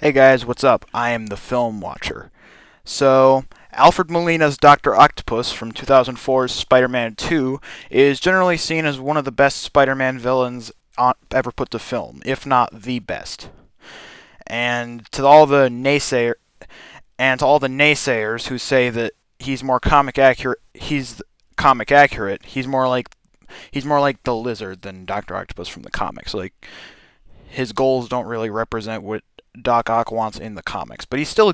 Hey guys, what's up? I am the Film Watcher. So, Alfred Molina's Dr. Octopus from 2004's Spider-Man 2 is generally seen as one of the best Spider-Man villains ever put to film, if not the best. And to all the naysayers who say that he's more comic accurate, he's more like the Lizard than Dr. Octopus from the comics. Like his goals don't really represent what Doc Ock wants in the comics, but he's still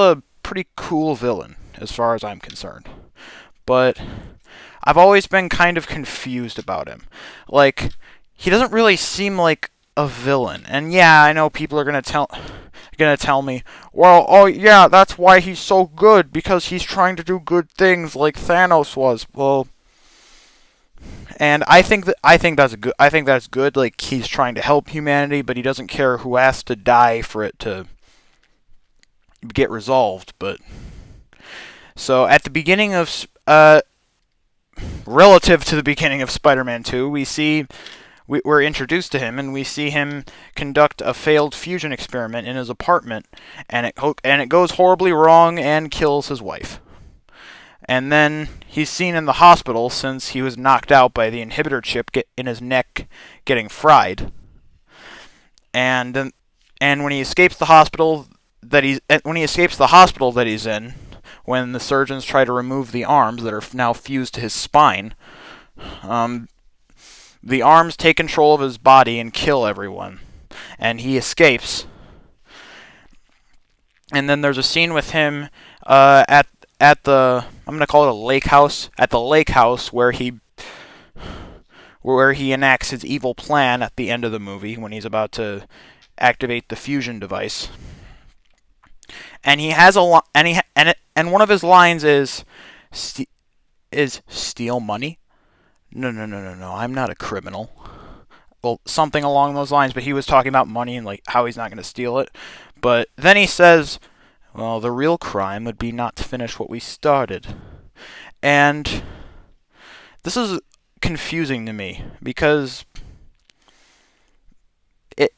a pretty cool villain as far as I'm concerned. But I've always been kind of confused about him. Like he doesn't really seem like a villain. And yeah, I know people are gonna tell me, well, oh yeah, that's why he's so good because he's trying to do good things like Thanos was. Well, and I think that's good. Like he's trying to help humanity, but he doesn't care who has to die for it to get resolved. But so at the beginning of relative to the beginning of Spider-Man 2, we're introduced to him and we see him conduct a failed fusion experiment in his apartment, and it goes horribly wrong and kills his wife. And then he's seen in the hospital since he was knocked out by the inhibitor chip in his neck getting fried. And when he escapes the hospital that he's in, when the surgeons try to remove the arms that are now fused to his spine, um, the arms take control of his body and kill everyone, and he escapes. And then there's a scene with him at the, I'm gonna call it a lake house, at the lake house where he enacts his evil plan at the end of the movie when he's about to activate the fusion device. And he has and one of his lines is steal money. No, no, no, no, no. I'm not a criminal. Well, something along those lines. But he was talking about money and like how he's not going to steal it. But then he says, "Well, the real crime would be not to finish what we started." And this is confusing to me because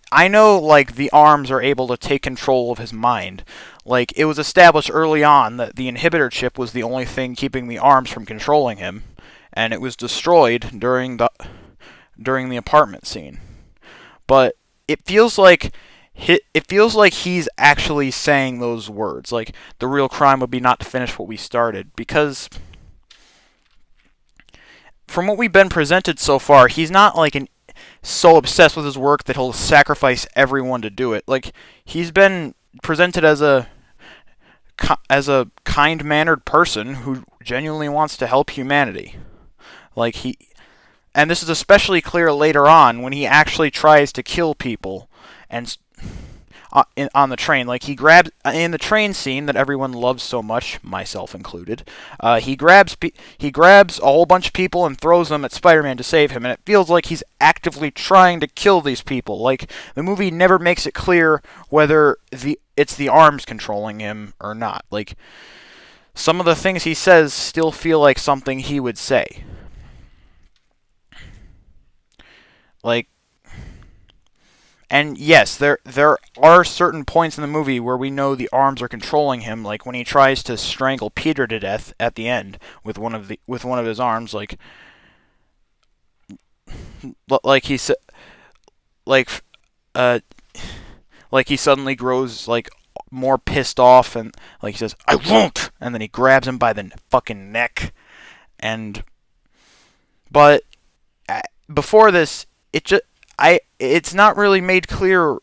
I know like the arms are able to take control of his mind. Like it was established early on that the inhibitor chip was the only thing keeping the arms from controlling him, and it was destroyed during the apartment scene. But it feels like he's actually saying those words. Like the real crime would be not to finish what we started, because from what we've been presented so far, he's not like so obsessed with his work that he'll sacrifice everyone to do it. Like he's been presented as a kind-mannered person who genuinely wants to help humanity. Like and this is especially clear later on when he actually tries to kill people and on the train. Like he grabs in the train scene that everyone loves so much, myself included. He grabs a whole bunch of people and throws them at Spider-Man to save him, and it feels like he's actively trying to kill these people. Like the movie never makes it clear whether it's the arms controlling him or not. Like some of the things he says still feel like something he would say. Like, and yes, there are certain points in the movie where we know the arms are controlling him, like when he tries to strangle Peter to death at the end with one of his arms, like he said, like uh like he suddenly grows like more pissed off, and like he says, "I won't," and then he grabs him by the fucking neck. And but before this, it's not really made clear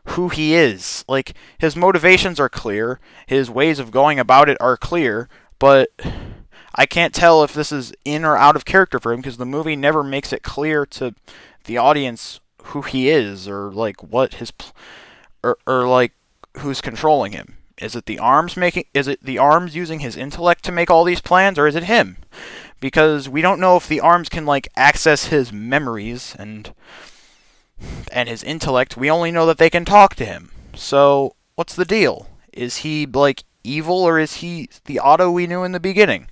who he is. Like his motivations are clear, his ways of going about it are clear, but I can't tell if this is in or out of character for him because the movie never makes it clear to the audience who he is, or like what his or like who's controlling him. Is it the arms using his intellect to make all these plans, or is it him? Because we don't know if the arms can like access his memories and his intellect. We only know that they can talk to him. So, what's the deal? Is he like evil, or is he the Otto we knew in the beginning?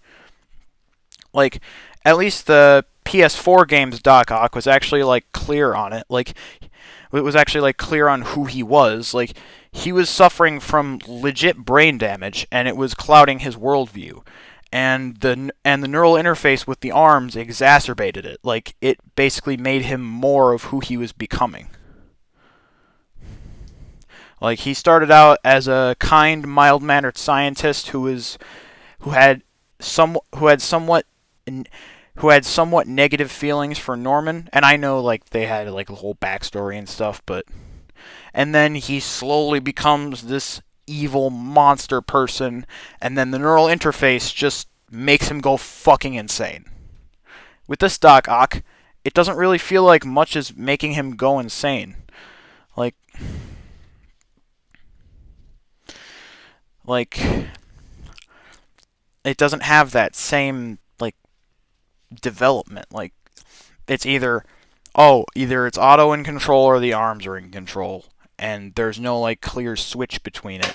Like at least the PS4 game's Doc Ock was actually like clear on it. Like was actually like clear on who he was. Like he was suffering from legit brain damage, and it was clouding his worldview. And the neural interface with the arms exacerbated it. Like it basically made him more of who he was becoming. Like he started out as a kind, mild-mannered scientist who had some who had somewhat who had somewhat negative feelings for Norman, and I know like they had like a whole backstory and stuff, but and then he slowly becomes this evil monster person, and then the neural interface just makes him go fucking insane. With this Doc Ock, it doesn't really feel like much is making him go insane. Like like it doesn't have that same like development. Like it's either it's auto in control or the arms are in control, and there's no like clear switch between it.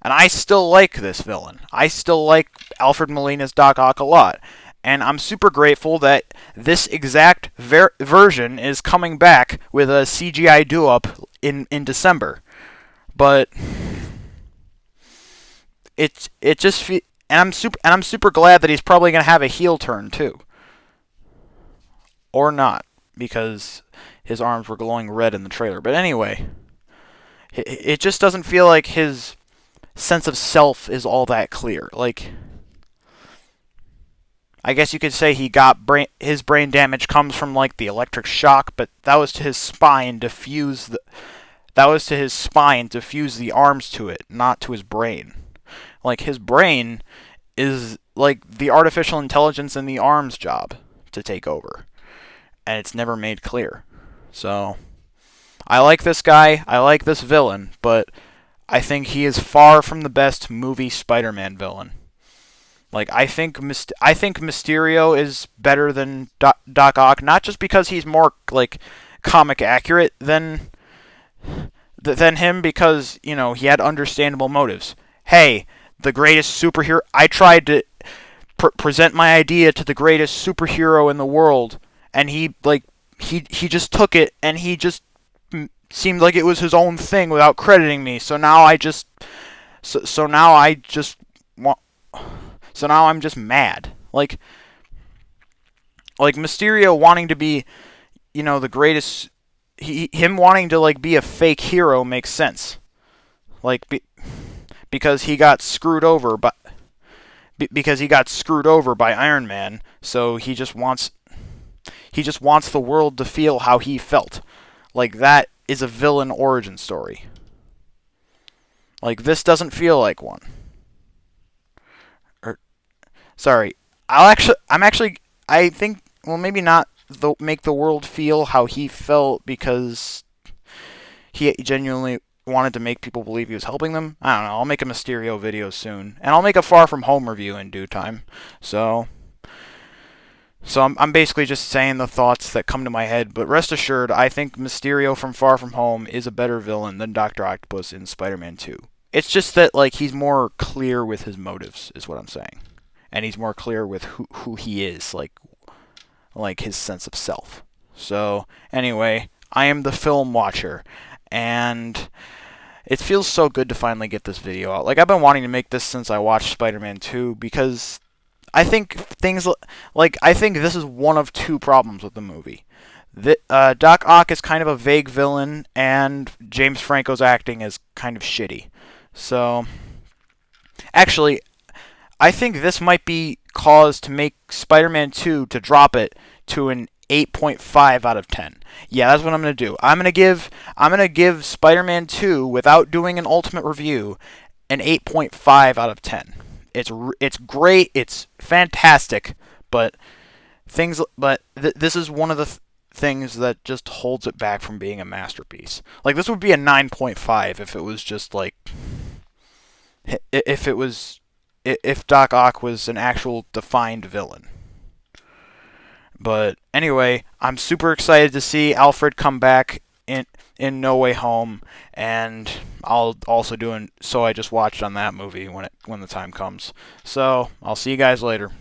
And I still like this villain. I still like Alfred Molina's Doc Ock a lot. And I'm super grateful that this exact version is coming back with a CGI do-up in December. But it just and I'm super glad that he's probably gonna have a heel turn too, or not, because his arms were glowing red in the trailer. But anyway, it just doesn't feel like his sense of self is all that clear. Like, I guess you could say his brain damage comes from like the electric shock, but that was to his spine to fuse the arms to it, not to his brain. Like his brain is like the artificial intelligence in the arms job to take over, and it's never made clear. So I like this guy, I like this villain, but I think he is far from the best movie Spider-Man villain. Like I think Mysterio is better than Doc Ock, not just because he's more like comic accurate than him, because he had understandable motives. Hey, the greatest superhero. I tried to present my idea to the greatest superhero in the world, and he just took it, and he just seemed like it was his own thing without crediting me. So now I just so now I just want so now I'm just mad. Like Mysterio wanting to be, the greatest. Him wanting to like be a fake hero makes sense. Like because he got screwed over by Iron Man, so he just wants the world to feel how he felt. Like that is a villain origin story. Like this doesn't feel like one. Sorry, I think, well, maybe not make the world feel how he felt, because he genuinely wanted to make people believe he was helping them. I don't know. I'll make a Mysterio video soon, and I'll make a Far From Home review in due time. So I'm basically just saying the thoughts that come to my head, but rest assured, I think Mysterio from Far From Home is a better villain than Dr. Octopus in Spider-Man 2. It's just that like he's more clear with his motives, is what I'm saying. And he's more clear with who he is, like his sense of self. So, anyway, I am the film watcher, and it feels so good to finally get this video out. Like, I've been wanting to make this since I watched Spider-Man 2, because I think this is one of two problems with the movie. Doc Ock is kind of a vague villain, and James Franco's acting is kind of shitty. So, actually, I think this might be cause to make Spider-Man 2 to drop it to an 8.5 out of 10. Yeah, that's what I'm going to do. I'm going to give Spider-Man 2, without doing an ultimate review, an 8.5 out of 10. It's great, it's fantastic, but this is one of the things that just holds it back from being a masterpiece. Like, this would be a 9.5 if it was just like if Doc Ock was an actual defined villain. But anyway, I'm super excited to see Alfred come back in No Way Home, and I'll also So I Just Watched on that movie when the time comes. So I'll see you guys later.